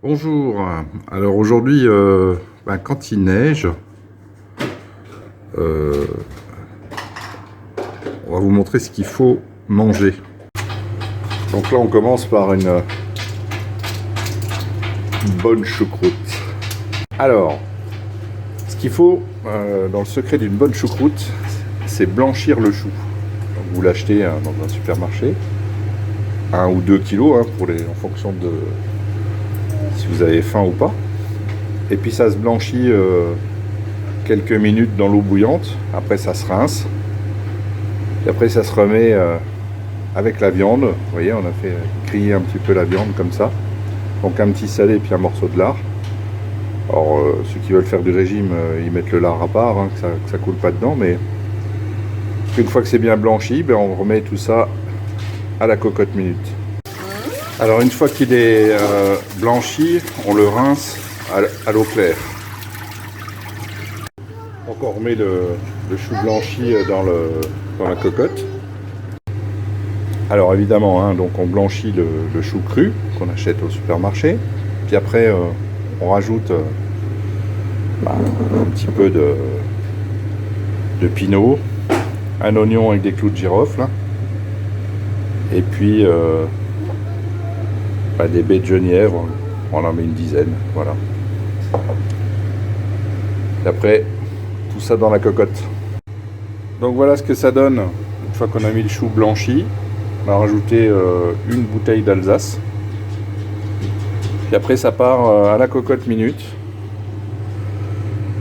Bonjour. Alors aujourd'hui, quand il neige, euh, on va vous montrer ce qu'il faut manger. Donc là, on commence par une bonne choucroute. Alors, ce qu'il faut dans le secret d'une bonne choucroute, c'est blanchir le chou. Donc, vous l'achetez dans un supermarché, 1 ou 2 kilos en fonction de si vous avez faim ou pas. Et puis ça se blanchit quelques minutes dans l'eau bouillante. Après ça se rince. Et après ça se remet avec la viande. Vous voyez, on a fait griller un petit peu la viande comme ça. Donc un petit salé et puis un morceau de lard. Alors ceux qui veulent faire du régime, ils mettent le lard à part, que ça coule pas dedans. Mais une fois que c'est bien blanchi, on remet tout ça à la cocotte minute. Alors une fois qu'il est blanchi, on le rince à l'eau claire. Donc on remet le chou blanchi dans la cocotte. Alors évidemment, donc on blanchit le chou cru qu'on achète au supermarché. Puis après, on rajoute un petit peu de pinot, un oignon avec des clous de girofle, et puis des baies de genièvre. On en met une dizaine, voilà. Et après, tout ça dans la cocotte. Donc voilà ce que ça donne une fois qu'on a mis le chou blanchi. On a rajouté une bouteille d'Alsace. Puis après ça part à la cocotte minute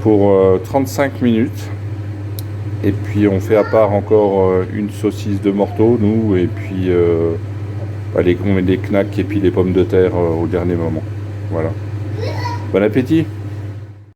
pour 35 minutes. Et puis on fait à part encore une saucisse de morteau, nous, et puis on met des knacks et puis les pommes de terre au dernier moment. Voilà. Bon appétit!